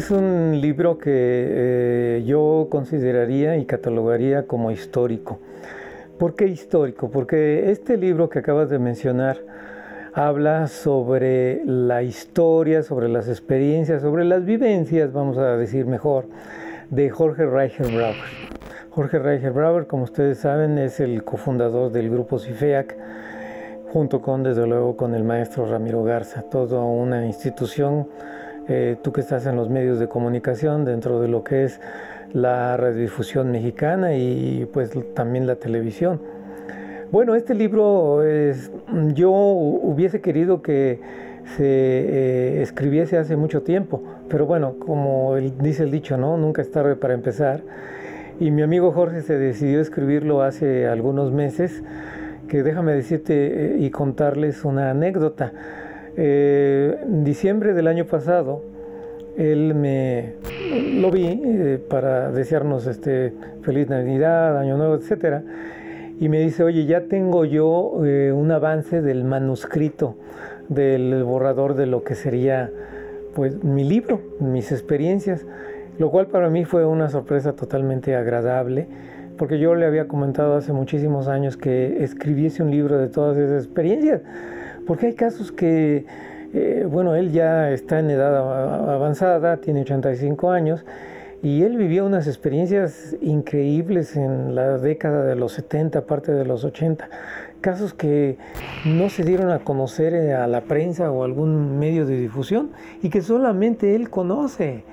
es un libro que yo consideraría y catalogaría como histórico. ¿Por qué histórico? Porque este libro que acabas de mencionar habla sobre la historia, sobre las experiencias, sobre las vivencias, vamos a decir mejor, de Jorge Reicher Brauer. Jorge Reicher Brauer, como ustedes saben, es el cofundador del grupo CIFEAC, junto con, desde luego, con el maestro Ramiro Garza, toda una institución, tú que estás en los medios de comunicación, dentro de lo que es la radiodifusión mexicana y pues también la televisión. Bueno, este libro yo hubiese querido que se escribiese hace mucho tiempo, pero bueno, como dice el dicho, ¿no? Nunca es tarde para empezar. Y mi amigo Jorge se decidió a escribirlo hace algunos meses, que déjame decirte y contarles una anécdota. En diciembre del año pasado, él lo vi para desearnos feliz Navidad, Año Nuevo, etcétera, y me dice, oye, ya tengo yo un avance del manuscrito, del borrador de lo que sería pues mi libro, mis experiencias, lo cual para mí fue una sorpresa totalmente agradable, porque yo le había comentado hace muchísimos años que escribiese un libro de todas esas experiencias, porque hay casos que, bueno, él ya está en edad avanzada, tiene 85 años, y él vivió unas experiencias increíbles en la década de los 70, parte de los 80, casos que no se dieron a conocer a la prensa o algún medio de difusión y que solamente él conoce.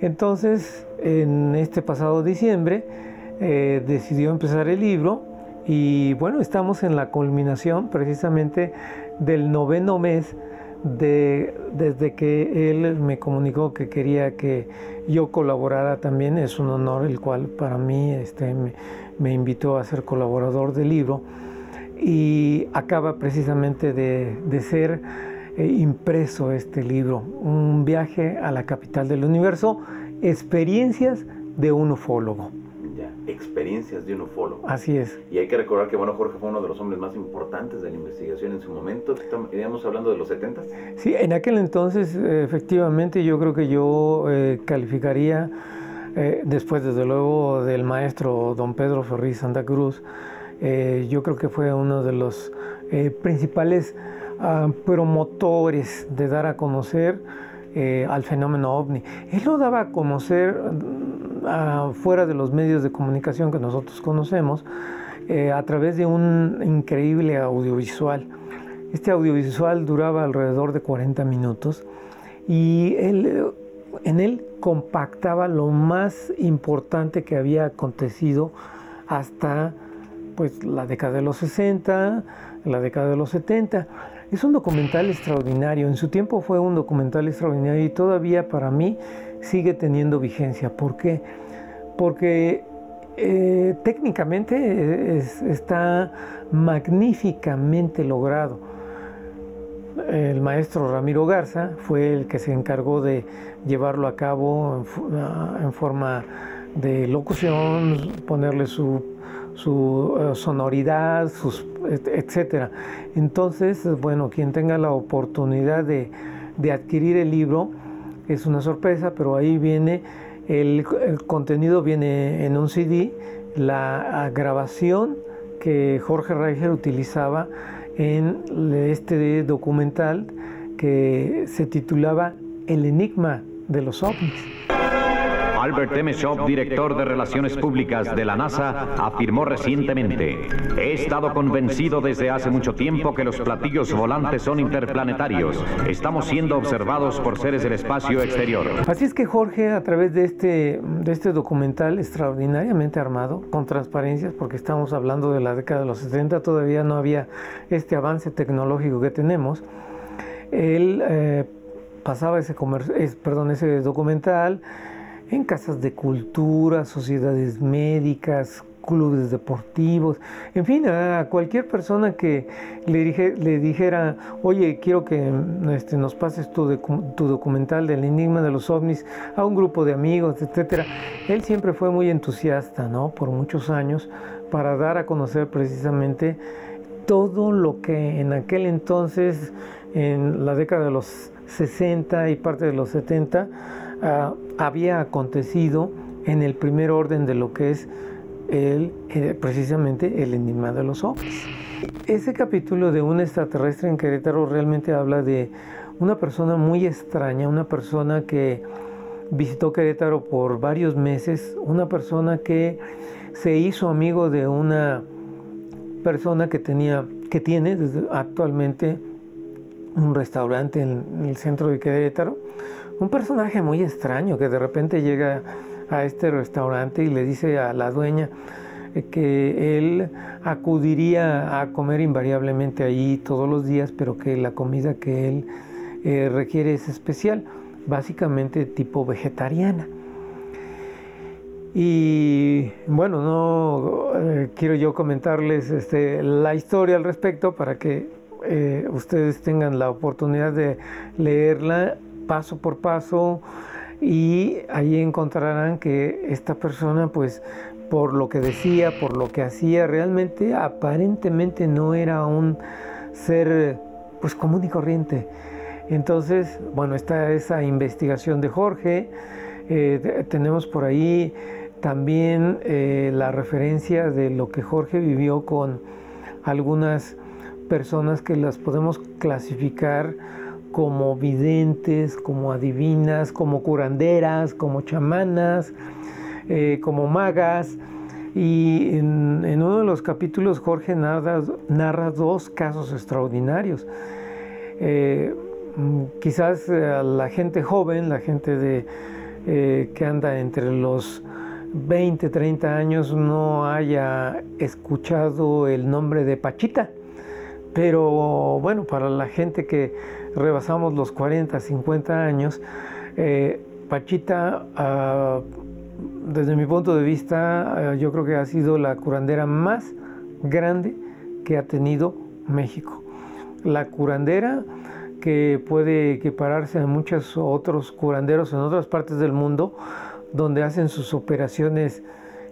Entonces, en este pasado diciembre, decidió empezar el libro y bueno, estamos en la culminación precisamente del 9º mes desde que él me comunicó que quería que yo colaborara también. Es un honor el cual para mí me invitó a ser colaborador del libro y acaba precisamente de ser impreso este libro, un viaje a la capital del universo, experiencias de un ufólogo. Experiencias de un ufólogo. Así es. Y hay que recordar que, bueno, Jorge fue uno de los hombres más importantes de la investigación en su momento. ¿Estamos hablando de los 70? Sí, en aquel entonces, efectivamente, yo creo que yo calificaría, después desde luego del maestro don Pedro Ferriz Santa Cruz, yo creo que fue uno de los principales promotores de dar a conocer al fenómeno OVNI. Él lo daba a conocer fuera de los medios de comunicación que nosotros conocemos, a través de un increíble audiovisual. Este audiovisual duraba alrededor de 40 minutos y en él compactaba lo más importante que había acontecido hasta pues, la década de los 60, la década de los 70. Es un documental extraordinario. En su tiempo fue un documental extraordinario y todavía para mí sigue teniendo vigencia. ¿Por qué? Porque técnicamente está magníficamente logrado. El maestro Ramiro Garza fue el que se encargó de llevarlo a cabo en forma de locución, ponerle su sonoridad, etcétera. Entonces, bueno, quien tenga la oportunidad de adquirir el libro, es una sorpresa, pero ahí viene el contenido, viene en un CD, la grabación que Jorge Reicher utilizaba en este documental que se titulaba El enigma de los ovnis. Albert M. Schopp, director de Relaciones Públicas de la NASA, afirmó recientemente: he estado convencido desde hace mucho tiempo que los platillos volantes son interplanetarios. Estamos siendo observados por seres del espacio exterior. Así es que Jorge, a través de este documental extraordinariamente armado, con transparencias, porque estamos hablando de la década de los 70, todavía no había este avance tecnológico que tenemos, él pasaba ese documental en casas de cultura, sociedades médicas, clubes deportivos, en fin, a cualquier persona que le dijera, oye, quiero que nos pases tu documental del enigma de los ovnis, a un grupo de amigos, etcétera. Él siempre fue muy entusiasta, ¿no? Por muchos años, para dar a conocer precisamente todo lo que en aquel entonces, en la década de los 60 y parte de los 70, había acontecido en el primer orden de lo que es precisamente el enigma de los ovnis. Ese capítulo de un extraterrestre en Querétaro realmente habla de una persona muy extraña, una persona que visitó Querétaro por varios meses, una persona que se hizo amigo de una persona que tiene actualmente un restaurante en el centro de Querétaro, un personaje muy extraño que de repente llega a este restaurante y le dice a la dueña que él acudiría a comer invariablemente allí todos los días, pero que la comida que él requiere es especial, básicamente tipo vegetariana. Y bueno, no quiero yo comentarles la historia al respecto para que ustedes tengan la oportunidad de leerla paso por paso, y ahí encontrarán que esta persona, pues, por lo que decía, por lo que hacía, realmente aparentemente no era un ser pues común y corriente. Entonces, bueno, está esa investigación de Jorge. Tenemos por ahí también la referencia de lo que Jorge vivió con algunas personas que las podemos clasificar como videntes, como adivinas, como curanderas, como chamanas, como magas. Y en uno de los capítulos Jorge narra dos casos extraordinarios. Quizás la gente joven, la gente que anda entre los 20, 30 años no haya escuchado el nombre de Pachita, pero bueno, para la gente que rebasamos los 40, 50 años, Pachita, desde mi punto de vista, yo creo que ha sido la curandera más grande que ha tenido México. La curandera que puede equipararse a muchos otros curanderos en otras partes del mundo, donde hacen sus operaciones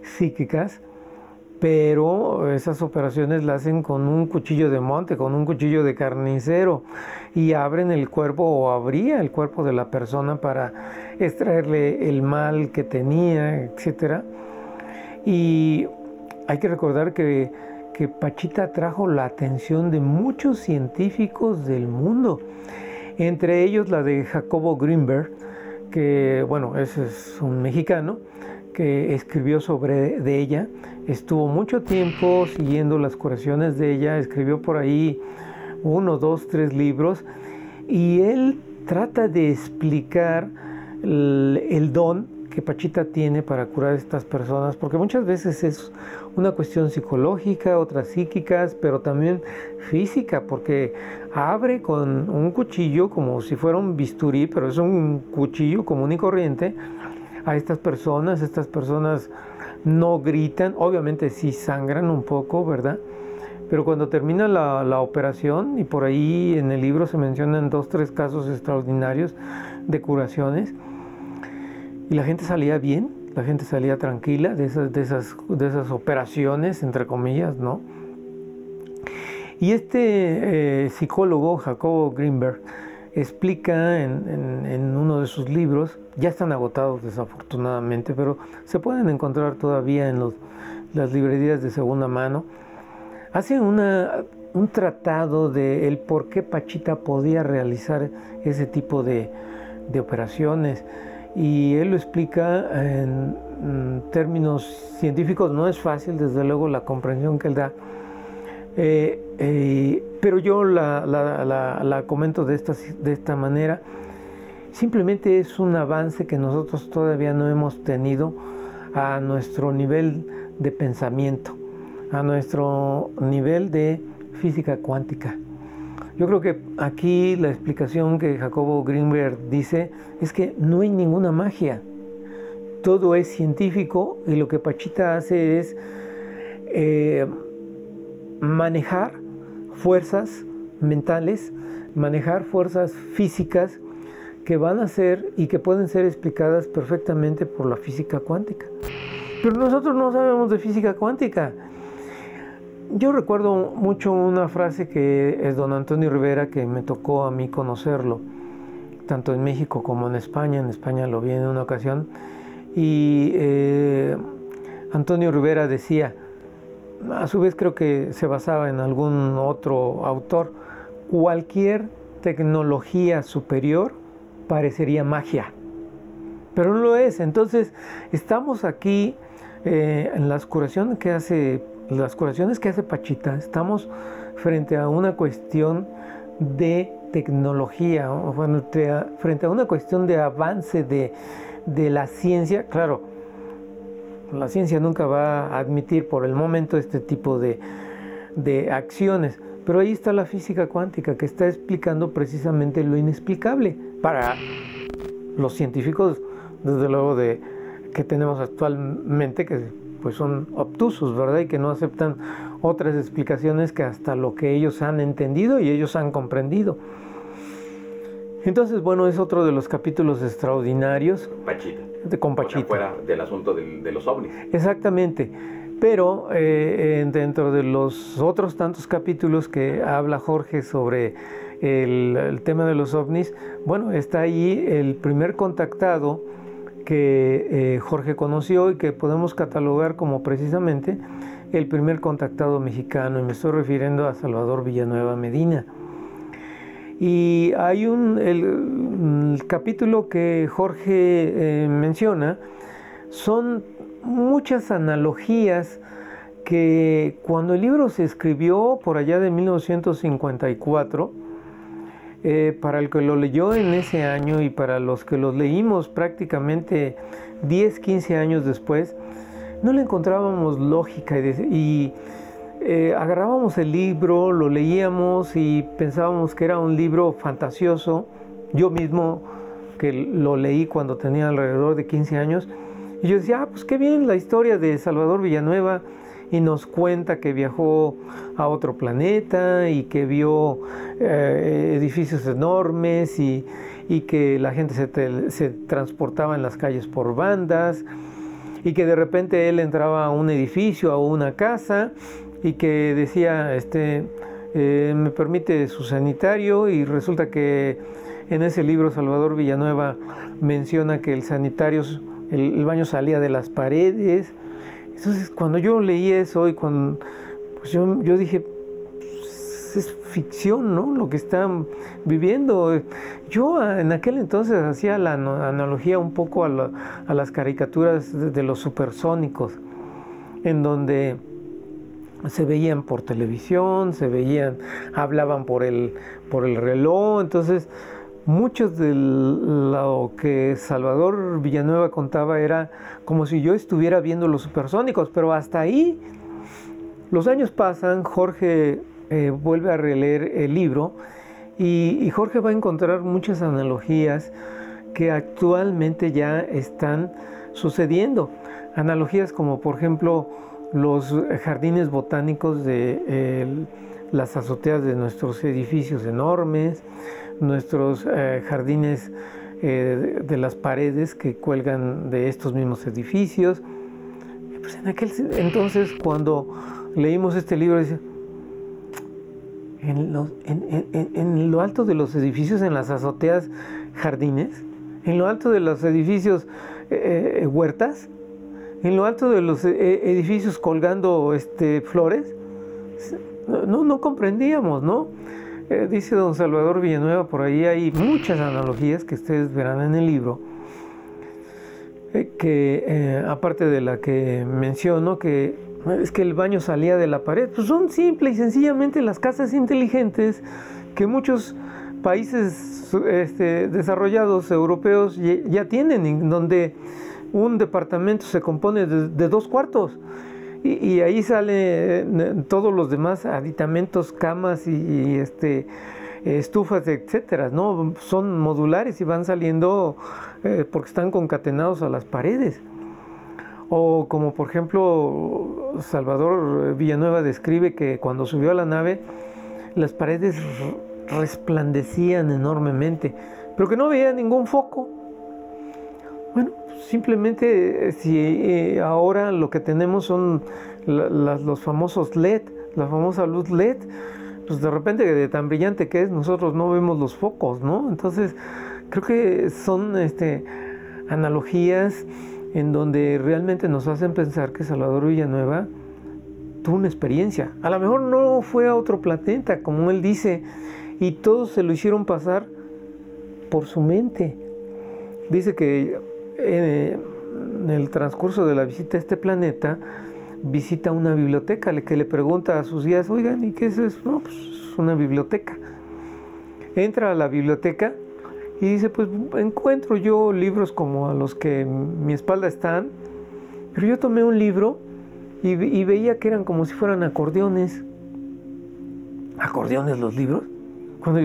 psíquicas, pero esas operaciones las hacen con un cuchillo de monte, con un cuchillo de carnicero, y abren el cuerpo o abría el cuerpo de la persona para extraerle el mal que tenía, etc. Y hay que recordar que Pachita atrajo la atención de muchos científicos del mundo, entre ellos la de Jacobo Greenberg, que bueno, ese es un mexicano que escribió de ella, estuvo mucho tiempo siguiendo las curaciones de ella, escribió por ahí 1, 2, 3 libros, y él trata de explicar el don que Pachita tiene para curar a estas personas, porque muchas veces es una cuestión psicológica, otras psíquicas, pero también física, porque abre con un cuchillo como si fuera un bisturí, pero es un cuchillo común y corriente a estas personas no gritan, obviamente sí sangran un poco, ¿verdad? Pero cuando termina la operación, y por ahí en el libro se mencionan 2, 3 casos extraordinarios de curaciones, y la gente salía bien, la gente salía tranquila de esas operaciones, entre comillas, ¿no? Y este psicólogo, Jacobo Greenberg, explica en uno de sus libros, ya están agotados desafortunadamente, pero se pueden encontrar todavía en las librerías de segunda mano, hace un tratado de el por qué Pachita podía realizar ese tipo de operaciones, y él lo explica en términos científicos. No es fácil, desde luego, la comprensión que él da, pero yo la comento de esta manera. Simplemente es un avance que nosotros todavía no hemos tenido a nuestro nivel de pensamiento, a nuestro nivel de física cuántica. Yo creo que aquí la explicación que Jacobo Greenberg dice es que no hay ninguna magia, todo es científico, y lo que Pachita hace es manejar fuerzas mentales, manejar fuerzas físicas que van a ser y que pueden ser explicadas perfectamente por la física cuántica. Pero nosotros no sabemos de física cuántica. Yo recuerdo mucho una frase que es don Antonio Rivera, que me tocó a mí conocerlo. tanto en México como en España lo vi en una ocasión, y Antonio Rivera decía, a su vez creo que se basaba en algún otro autor, cualquier tecnología superior parecería magia, pero no lo es. Entonces estamos aquí en las curaciones que hace Pachita, estamos frente a una cuestión de tecnología, frente a una cuestión de avance de la ciencia. Claro, la ciencia nunca va a admitir por el momento este tipo de acciones, pero ahí está la física cuántica, que está explicando precisamente lo inexplicable para los científicos, desde luego, que tenemos actualmente, que pues son obtusos, ¿verdad? Y que no aceptan otras explicaciones que hasta lo que ellos han entendido y ellos han comprendido. Entonces, bueno, es otro de los capítulos extraordinarios. Pachita. Con Pachita. Fuera del asunto de los ovnis. Exactamente. Pero dentro de los otros tantos capítulos que habla Jorge sobre el tema de los ovnis, bueno, está ahí el primer contactado que Jorge conoció y que podemos catalogar como precisamente el primer contactado mexicano, y me estoy refiriendo a Salvador Villanueva Medina. Y hay el capítulo que Jorge menciona, son muchas analogías que cuando el libro se escribió por allá de 1954, para el que lo leyó en ese año y para los que los leímos prácticamente 10, 15 años después, no le encontrábamos lógica y agarrábamos el libro, lo leíamos y pensábamos que era un libro fantasioso. Yo mismo, que lo leí cuando tenía alrededor de 15 años, y yo decía, pues qué bien la historia de Salvador Villanueva, y nos cuenta que viajó a otro planeta y que vio edificios enormes y que la gente se transportaba en las calles por bandas, y que de repente él entraba a un edificio, a una casa, y que decía, me permite su sanitario, y resulta que en ese libro Salvador Villanueva menciona que el sanitario, el baño salía de las paredes. Entonces, cuando yo leí eso y pues yo dije, pues es ficción, ¿no? Lo que están viviendo. Yo en aquel entonces hacía la analogía un poco a las caricaturas de los supersónicos, en donde se veían por televisión, hablaban por el reloj. Entonces, muchos de lo que Salvador Villanueva contaba era como si yo estuviera viendo los supersónicos, pero hasta ahí. Los años pasan, Jorge vuelve a releer el libro y Jorge va a encontrar muchas analogías que actualmente ya están sucediendo. Analogías como, por ejemplo, los jardines botánicos de las azoteas de nuestros edificios enormes, nuestros jardines de las paredes que cuelgan de estos mismos edificios. Pues en aquel entonces, cuando leímos este libro, dice, en lo alto de los edificios, en las azoteas, jardines, en lo alto de los edificios, huertas, en lo alto de los edificios colgando flores. No comprendíamos, ¿no? Dice don Salvador Villanueva, por ahí hay muchas analogías que ustedes verán en el libro, que aparte de la que menciono, que es que el baño salía de la pared, pues son simple y sencillamente las casas inteligentes que muchos países desarrollados europeos ya tienen, donde un departamento se compone de 2 cuartos. Y ahí salen todos los demás aditamentos, camas y estufas, etcétera, ¿no? Son modulares y van saliendo porque están concatenados a las paredes. O como por ejemplo Salvador Villanueva describe que cuando subió a la nave las paredes resplandecían enormemente, pero que no veía ningún foco. Bueno, simplemente si ahora lo que tenemos son los famosos LED, la famosa luz LED, pues de repente de tan brillante que es, nosotros no vemos los focos, ¿no? Entonces, creo que son analogías en donde realmente nos hacen pensar que Salvador Villanueva tuvo una experiencia. A lo mejor no fue a otro planeta, como él dice, y todos se lo hicieron pasar por su mente. Dice que en el transcurso de la visita a este planeta, visita una biblioteca, que le pregunta a sus guías, oigan, ¿y qué es eso? No, pues es una biblioteca. Entra a la biblioteca y dice, pues encuentro yo libros como a los que mi espalda están, pero yo tomé un libro y veía que eran como si fueran acordeones. ¿Acordeones los libros? Cuando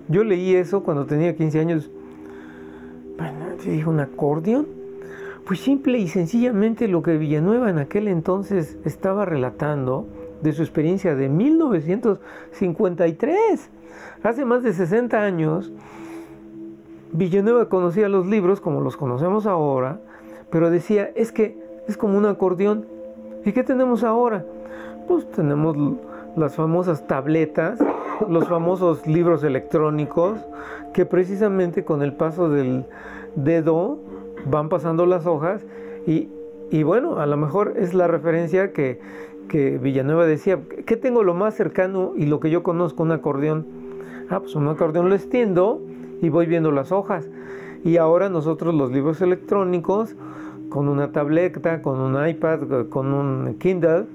yo leí eso, cuando tenía 15 años, bueno, dije, ¿un acordeón? Pues simple y sencillamente lo que Villanueva en aquel entonces estaba relatando de su experiencia de 1953. Hace más de 60 años, Villanueva conocía los libros como los conocemos ahora, pero decía, es que es como un acordeón. ¿Y qué tenemos ahora? Pues tenemos las famosas tabletas, los famosos libros electrónicos, que precisamente con el paso del dedo van pasando las hojas y bueno, a lo mejor es la referencia que Villanueva decía, ¿qué tengo lo más cercano y lo que yo conozco un acordeón? Pues un acordeón lo extiendo y voy viendo las hojas. Y ahora nosotros los libros electrónicos, con una tableta, con un iPad, con un Kindle,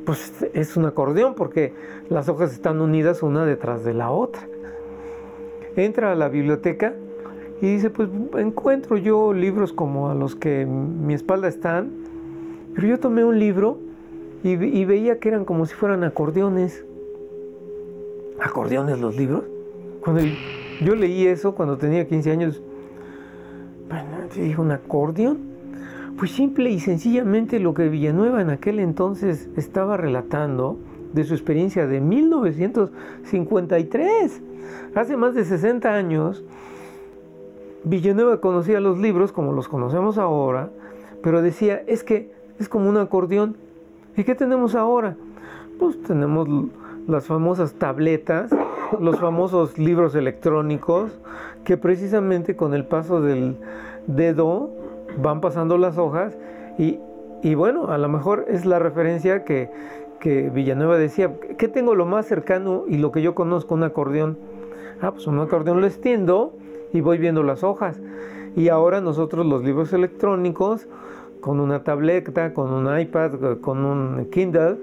pues es un acordeón porque las hojas están unidas una detrás de la otra. Entra a la biblioteca y dice, pues encuentro yo libros como a los que mi espalda están, pero yo tomé un libro y veía que eran como si fueran acordeones. ¿Acordeones los libros? Cuando yo leí eso, cuando tenía 15 años, bueno, dije, ¿un acordeón? Pues simple y sencillamente lo que Villanueva en aquel entonces estaba relatando de su experiencia de 1953. Hace más de 60 años, Villanueva conocía los libros como los conocemos ahora, pero decía, es que es como un acordeón. ¿Y qué tenemos ahora? Pues tenemos las famosas tabletas, los famosos libros electrónicos, que precisamente con el paso del dedo van pasando las hojas y bueno, a lo mejor es la referencia que Villanueva decía, ¿qué tengo lo más cercano y lo que yo conozco un acordeón? Pues un acordeón lo extiendo y voy viendo las hojas. Y ahora nosotros los libros electrónicos, con una tableta, con un iPad, con un Kindle,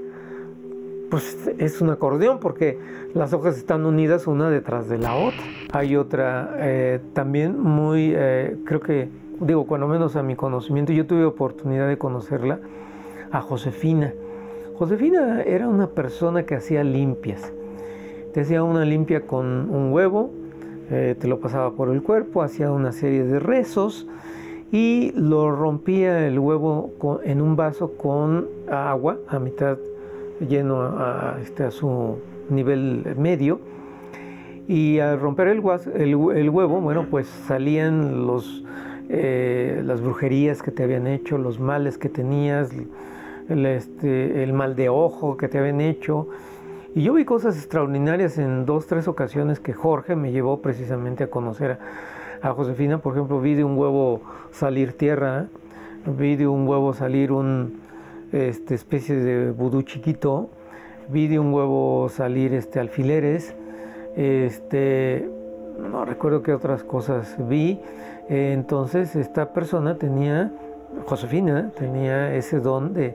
pues es un acordeón porque las hojas están unidas una detrás de la otra. Hay otra también muy, creo que, digo, cuando menos a mi conocimiento, yo tuve oportunidad de conocerla, a Josefina. Josefina era una persona que hacía limpias. Te hacía una limpia con un huevo, te lo pasaba por el cuerpo, hacía una serie de rezos y lo rompía el huevo en un vaso con agua, a mitad lleno a su nivel medio. Y al romper el huevo, bueno, pues salían las brujerías que te habían hecho, los males que tenías, el mal de ojo que te habían hecho. Y yo vi cosas extraordinarias en 2, 3 ocasiones que Jorge me llevó precisamente a conocer a Josefina. Por ejemplo, vi de un huevo salir tierra, vi de un huevo salir una especie de vudú chiquito, vi de un huevo salir alfileres, no recuerdo qué otras cosas vi. Entonces esta persona Josefina tenía ese don de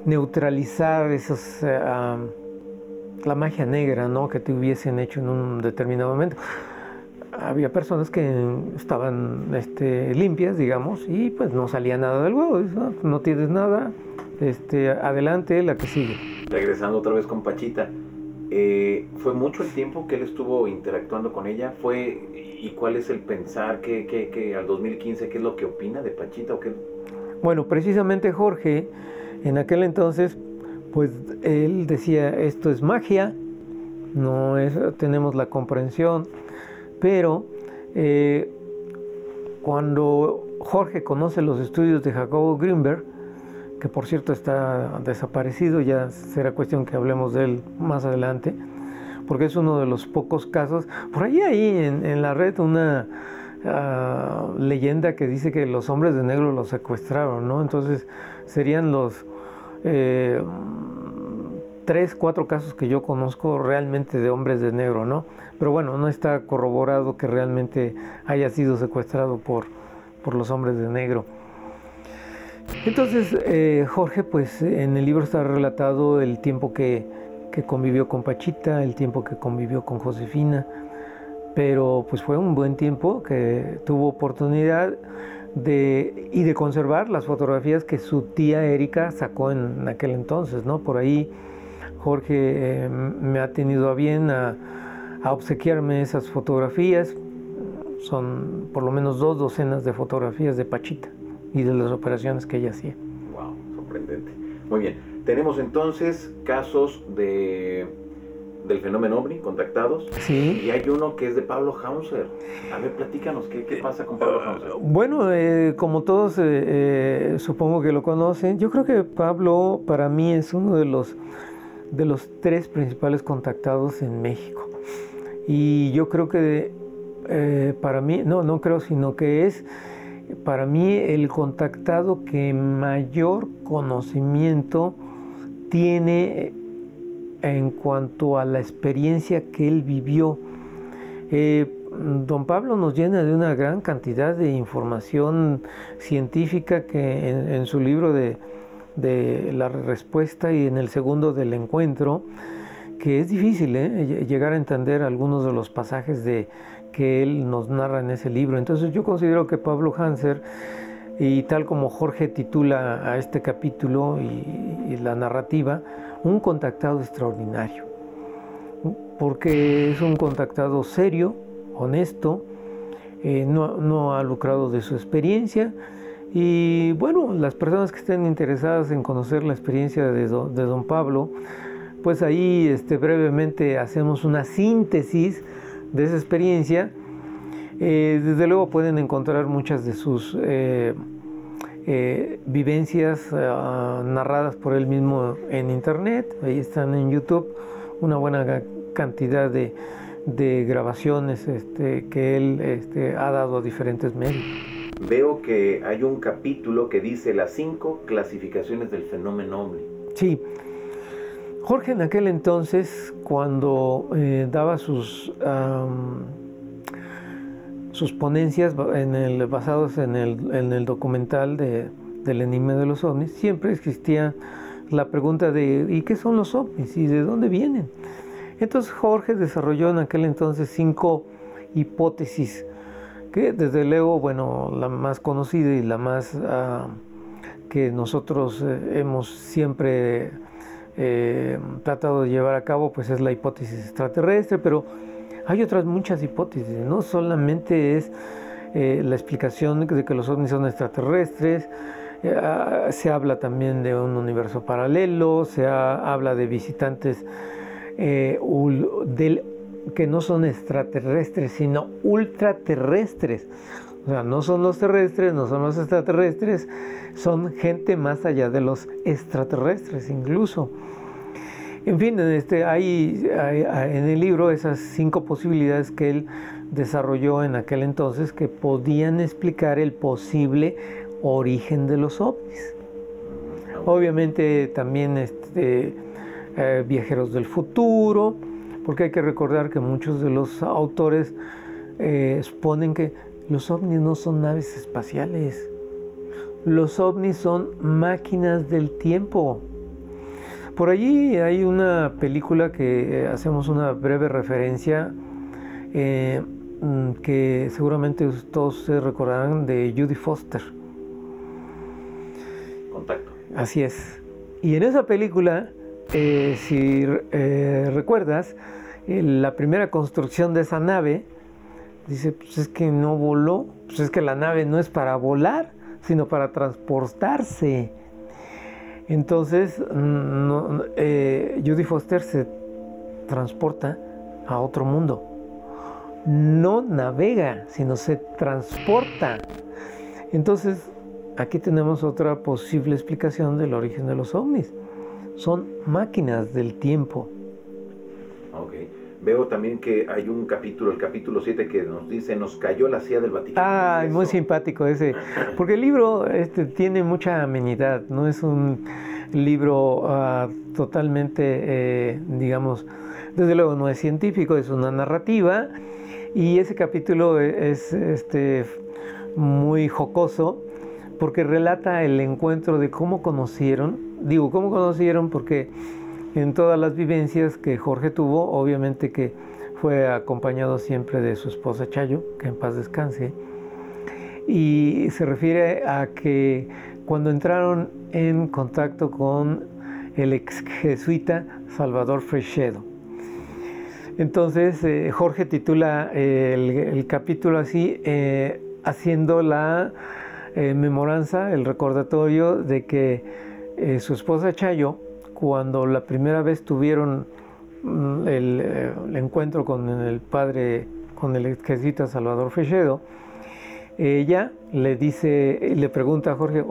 neutralizar la magia negra, ¿no?, que te hubiesen hecho en un determinado momento. Había personas que estaban limpias, digamos, y pues no salía nada del huevo. No tienes nada, adelante, la que sigue. Regresando otra vez con Pachita, ¿fue mucho el tiempo que él estuvo interactuando con ella? ¿Y cuál es el pensar que al 2015, qué es lo que opina de Pachita o qué? Bueno, precisamente Jorge, en aquel entonces, pues él decía, esto es magia, tenemos la comprensión, pero cuando Jorge conoce los estudios de Jacobo Greenberg, que por cierto está desaparecido, ya será cuestión que hablemos de él más adelante, porque es uno de los pocos casos. Por ahí en la red una leyenda que dice que los hombres de negro los secuestraron, ¿no? Entonces serían los 3, 4 casos que yo conozco realmente de hombres de negro, ¿no? Pero bueno, no está corroborado que realmente haya sido secuestrado por los hombres de negro. Entonces Jorge, pues en el libro está relatado el tiempo que convivió con Pachita, el tiempo que convivió con Josefina, pero pues fue un buen tiempo que tuvo oportunidad de conservar las fotografías que su tía Erika sacó en aquel entonces, ¿no? Por ahí Jorge me ha tenido a bien a obsequiarme esas fotografías. Son por lo menos 2 docenas de fotografías de Pachita y de las operaciones que ella hacía. Wow, sorprendente. Muy bien, tenemos entonces casos del fenómeno OVNI contactados. Sí. Y hay uno que es de Pablo Hauser. A ver, platícanos, ¿qué pasa con Pablo Hauser? Bueno, como todos supongo que lo conocen, yo creo que Pablo para mí es uno de los 3 principales contactados en México. Y yo creo que para mí, no creo, sino que es para mí el contactado que mayor conocimiento tiene en cuanto a la experiencia que él vivió. Don Pablo nos llena de una gran cantidad de información científica que en su libro de la respuesta y en el segundo del encuentro, que es difícil llegar a entender algunos de los pasajes que él nos narra en ese libro. Entonces yo considero que Pablo Hauser, y tal como Jorge titula a este capítulo y la narrativa, un contactado extraordinario, porque es un contactado serio, honesto, no ha lucrado de su experiencia. Y bueno, las personas que estén interesadas en conocer la experiencia de don Pablo, pues ahí brevemente hacemos una síntesis de esa experiencia. Desde luego pueden encontrar muchas de sus vivencias narradas por él mismo en internet. Ahí están en YouTube una buena cantidad de grabaciones que él ha dado a diferentes medios. Veo que hay un capítulo que dice las 5 clasificaciones del fenómeno OVNI. Sí. Jorge en aquel entonces, cuando daba sus ponencias basados en el documental del enigma de los ovnis, siempre existía la pregunta de ¿y qué son los ovnis? ¿Y de dónde vienen? Entonces Jorge desarrolló en aquel entonces 5 hipótesis que desde luego, bueno, la más conocida y la más que nosotros hemos siempre tratado de llevar a cabo, pues es la hipótesis extraterrestre, pero hay otras muchas hipótesis, no solamente es la explicación de que los ovnis son extraterrestres, se habla también de un universo paralelo, habla de visitantes que no son extraterrestres, sino ultraterrestres. O sea, no son los terrestres, no son los extraterrestres, son gente más allá de los extraterrestres incluso. En fin, hay en el libro esas 5 posibilidades que él desarrolló en aquel entonces que podían explicar el posible origen de los ovnis. Obviamente también viajeros del futuro, porque hay que recordar que muchos de los autores exponen que los ovnis no son naves espaciales, los ovnis son máquinas del tiempo. Por allí hay una película que hacemos una breve referencia, que seguramente todos ustedes recordarán, de Judy Foster. Contacto. Así es. Y en esa película, si recuerdas, la primera construcción de esa nave, dice, pues es que no voló, pues es que la nave no es para volar, sino para transportarse. Entonces, Judy Foster se transporta a otro mundo. No navega, sino se transporta. Entonces, aquí tenemos otra posible explicación del origen de los ovnis. Son máquinas del tiempo. Ok. Veo también que hay un capítulo, el capítulo 7, que nos dice, nos cayó la silla del Vaticano. Ah, muy simpático ese, porque el libro tiene mucha amenidad, no es un libro totalmente, digamos, desde luego no es científico, es una narrativa, y ese capítulo es muy jocoso, porque relata el encuentro de cómo conocieron, porque en todas las vivencias que Jorge tuvo, obviamente que fue acompañado siempre de su esposa Chayo, que en paz descanse, y se refiere a que cuando entraron en contacto con el ex jesuita Salvador Freixedo. Entonces Jorge titula el capítulo así, haciendo la memoranza, el recordatorio de que su esposa Chayo, cuando la primera vez tuvieron el encuentro con el padre, con el jesuita Salvador Freixedo, ella le pregunta a Jorge,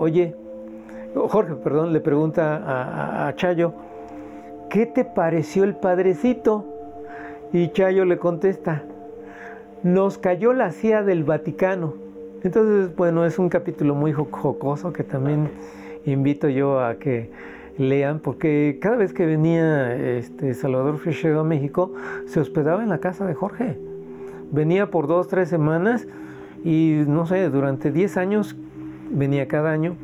le pregunta a Chayo, ¿qué te pareció el padrecito? Y Chayo le contesta, nos cayó la silla del Vaticano. Entonces, bueno, es un capítulo muy jocoso que también invito yo a que lean, porque cada vez que venía Salvador Freixedo a México, se hospedaba en la casa de Jorge. Venía por 2-3 semanas y, no sé, durante 10 años venía cada año.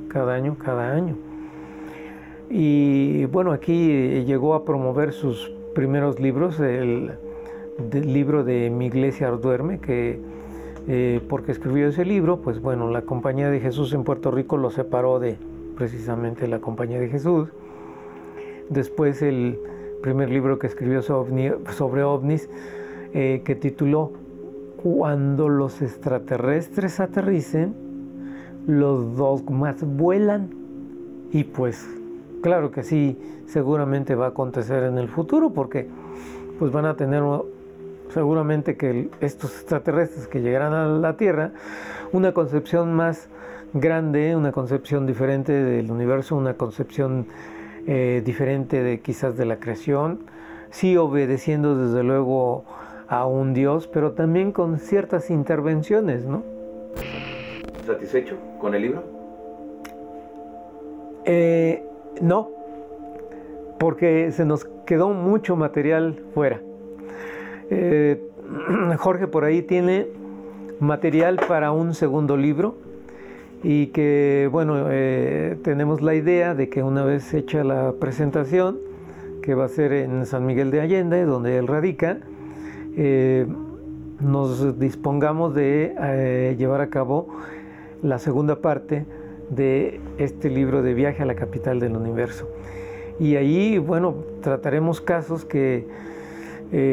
Y bueno, aquí llegó a promover sus primeros libros, el libro de Mi Iglesia Duerme, que porque escribió ese libro, pues bueno, la Compañía de Jesús en Puerto Rico lo separó de precisamente la Compañía de Jesús. Después el primer libro que escribió sobre ovnis, que tituló Cuando los extraterrestres aterricen, los dogmas vuelan. Y pues claro que sí, seguramente va a acontecer en el futuro, porque pues van a tener seguramente que estos extraterrestres que llegarán a la Tierra, una concepción más grande, una concepción diferente del universo, una concepción diferente de quizás de la creación, sí obedeciendo desde luego a un Dios, pero también con ciertas intervenciones, ¿no? ¿Satisfecho con el libro? No, porque se nos quedó mucho material fuera. Jorge por ahí tiene material para un segundo libro, y que bueno, tenemos la idea de que una vez hecha la presentación, que va a ser en San Miguel de Allende, donde él radica, nos dispongamos de llevar a cabo la segunda parte de este libro de Viaje a la Capital del Universo. Y ahí, bueno, trataremos casos que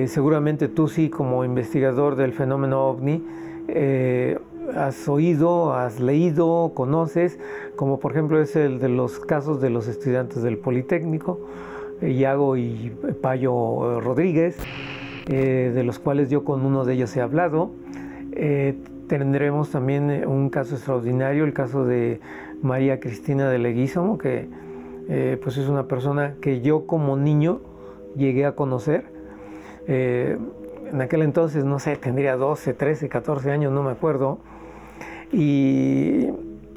seguramente tú sí, como investigador del fenómeno OVNI, has oído, has leído, conoces, como por ejemplo es el de los casos de los estudiantes del Politécnico, Iago y Payo Rodríguez, de los cuales yo con uno de ellos he hablado. Tendremos también un caso extraordinario, el caso de María Cristina de Leguízamo, que pues es una persona que yo como niño llegué a conocer. En aquel entonces, no sé, tendría 12, 13, 14 años, no me acuerdo, y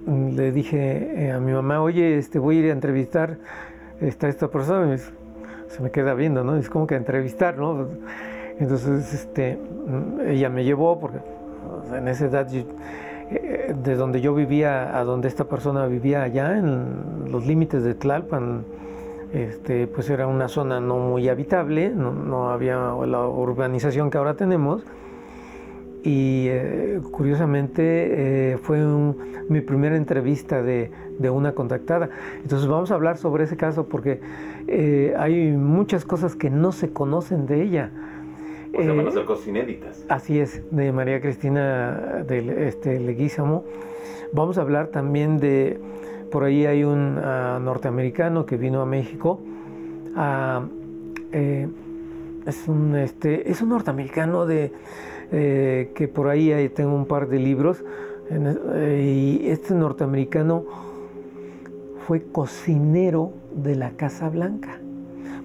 le dije a mi mamá, oye, voy a ir a entrevistar a esta persona, y se me queda viendo, ¿no? Es como que entrevistar, ¿no? Entonces ella me llevó, porque en esa edad, de donde yo vivía a donde esta persona vivía, allá en los límites de Tlalpan, pues era una zona no muy habitable, no había la urbanización que ahora tenemos, y curiosamente fue mi primera entrevista de una contactada. Entonces vamos a hablar sobre ese caso, porque hay muchas cosas que no se conocen de ella. O sea, van a ser cosas inéditas. Así es, de María Cristina de Leguízamo. Vamos a hablar también de, por ahí hay un norteamericano que vino a México. Es un norteamericano que por ahí tengo un par de libros. Y este norteamericano fue cocinero de la Casa Blanca.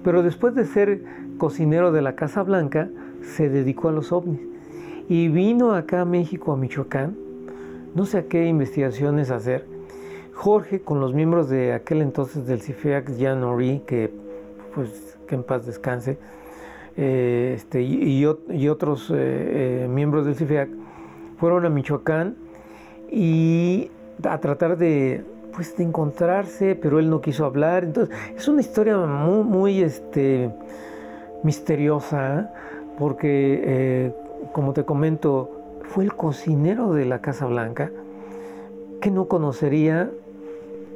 Pero después de ser cocinero de la Casa Blanca, se dedicó a los ovnis y vino acá a México, a Michoacán, no sé a qué investigaciones hacer. Jorge, con los miembros de aquel entonces del CIFEAC, Jan Ori, que en paz descanse, y otros miembros del CIFEAC, fueron a Michoacán y a tratar de encontrarse, pero él no quiso hablar. Entonces, es una historia muy misteriosa, porque, como te comento, fue el cocinero de la Casa Blanca, que no conocería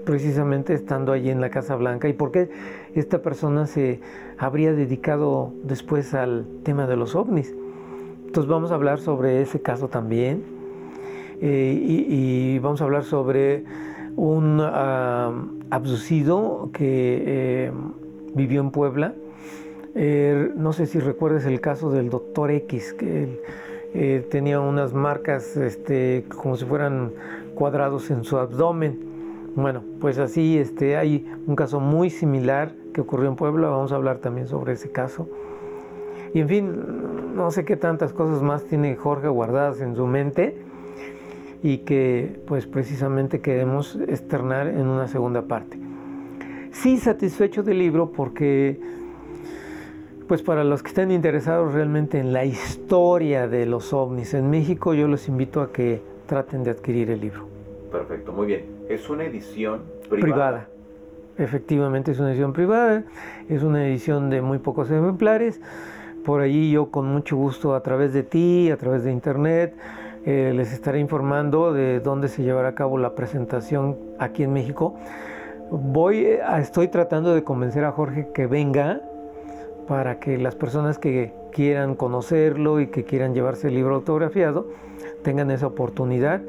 precisamente estando allí en la Casa Blanca, y por qué esta persona se habría dedicado después al tema de los ovnis. Entonces vamos a hablar sobre ese caso también, y vamos a hablar sobre un abducido que vivió en Puebla. No sé si recuerdas el caso del Dr. X, que tenía unas marcas como si fueran cuadrados en su abdomen. Bueno, pues así hay un caso muy similar que ocurrió en Puebla. Vamos a hablar también sobre ese caso. Y en fin, no sé qué tantas cosas más tiene Jorge guardadas en su mente y que pues precisamente queremos externar en una segunda parte. Sí, satisfecho del libro, porque pues para los que estén interesados realmente en la historia de los ovnis en México, yo los invito a que traten de adquirir el libro. Perfecto, muy bien. ¿Es una edición privada? Efectivamente es una edición privada, es una edición de muy pocos ejemplares. Por allí yo con mucho gusto, a través de ti, a través de internet, les estaré informando de dónde se llevará a cabo la presentación aquí en México. Estoy tratando de convencer a Jorge que venga, para que las personas que quieran conocerlo y que quieran llevarse el libro autografiado tengan esa oportunidad,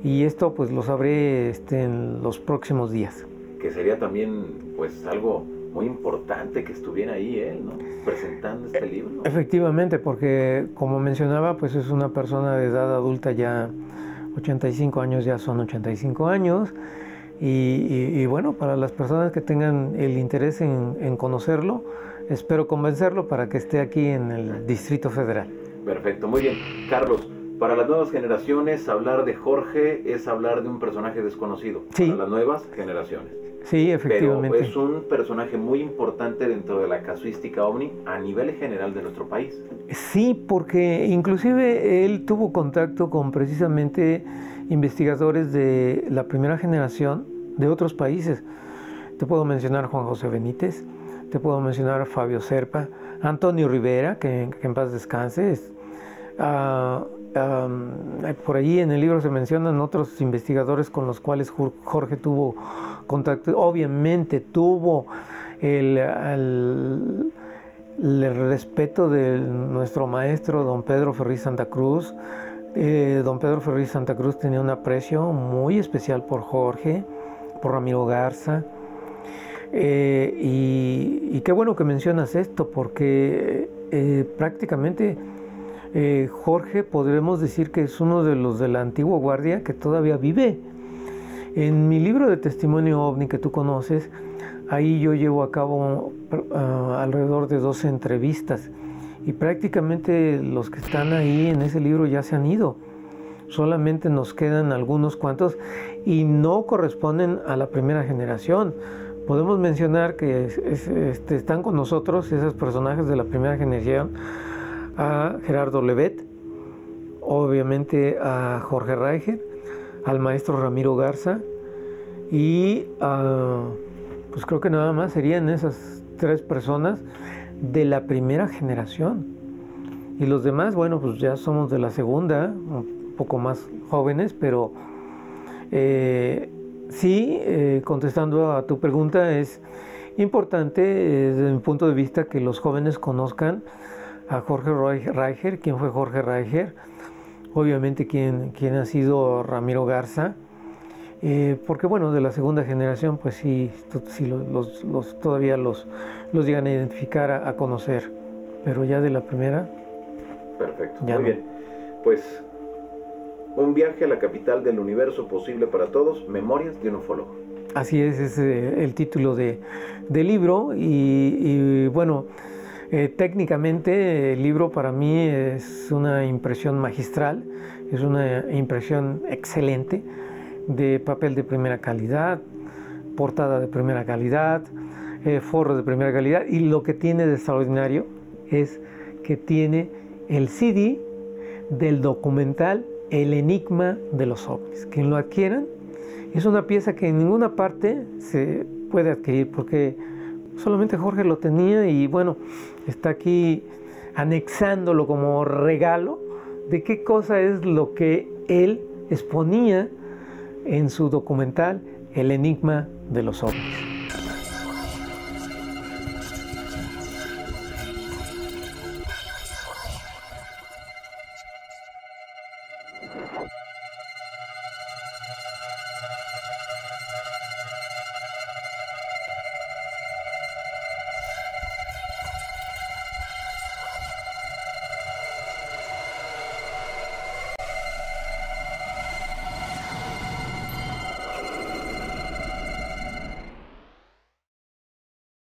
y esto pues lo sabré en los próximos días. Que sería también pues algo muy importante que estuviera ahí él, ¿no?, presentando este libro, ¿no? Efectivamente, porque como mencionaba, pues es una persona de edad adulta, ya 85 años, ya son 85 años, y bueno, para las personas que tengan el interés en conocerlo, espero convencerlo para que esté aquí en el Distrito Federal. Perfecto, muy bien. Carlos, para las nuevas generaciones, hablar de Jorge es hablar de un personaje desconocido. Sí. Para las nuevas generaciones. Sí, efectivamente. Pero es un personaje muy importante dentro de la casuística ovni a nivel general de nuestro país. Sí, porque inclusive él tuvo contacto con precisamente investigadores de la primera generación de otros países. Te puedo mencionar Juan José Benítez, te puedo mencionar a Fabio Serpa, Antonio Rivera, que en paz descanse. Por allí en el libro se mencionan otros investigadores con los cuales Jorge tuvo contacto. Obviamente tuvo el respeto de nuestro maestro don Pedro Ferriz Santa Cruz. Don Pedro Ferriz Santa Cruz tenía un aprecio muy especial por Jorge, por Ramiro Garza. Y qué bueno que mencionas esto, porque prácticamente Jorge podremos decir que es uno de los de la antigua guardia que todavía vive. En mi libro de testimonio ovni que tú conoces, ahí yo llevo a cabo alrededor de 12 entrevistas, y prácticamente los que están ahí en ese libro ya se han ido. Solamente nos quedan algunos cuantos y no corresponden a la primera generación. Podemos mencionar que están con nosotros esos personajes de la primera generación: a Gerardo Levet, obviamente a Jorge Reicher, al maestro Ramiro Garza, y pues creo que nada más serían esas 3 personas de la primera generación. Y los demás, bueno, pues ya somos de la segunda, un poco más jóvenes, pero sí, contestando a tu pregunta, es importante desde mi punto de vista que los jóvenes conozcan a Jorge Reicher, quién fue Jorge Reicher, obviamente quién ha sido Ramiro Garza, porque bueno, de la segunda generación pues sí todavía los llegan a identificar, a conocer, pero ya de la primera. Perfecto, muy bien. Pues un viaje a la capital del universo posible para todos, Memorias de un ufólogo. Así es el título del libro, y bueno, Técnicamente el libro para mí es una impresión magistral, es una impresión excelente, de papel de primera calidad, portada de primera calidad, forro de primera calidad, y lo que tiene de extraordinario es que tiene el CD del documental El Enigma de los OVNIs. Quien lo adquieran, es una pieza que en ninguna parte se puede adquirir porque solamente Jorge lo tenía y bueno, está aquí anexándolo como regalo de qué cosa es lo que él exponía en su documental El Enigma de los OVNIs.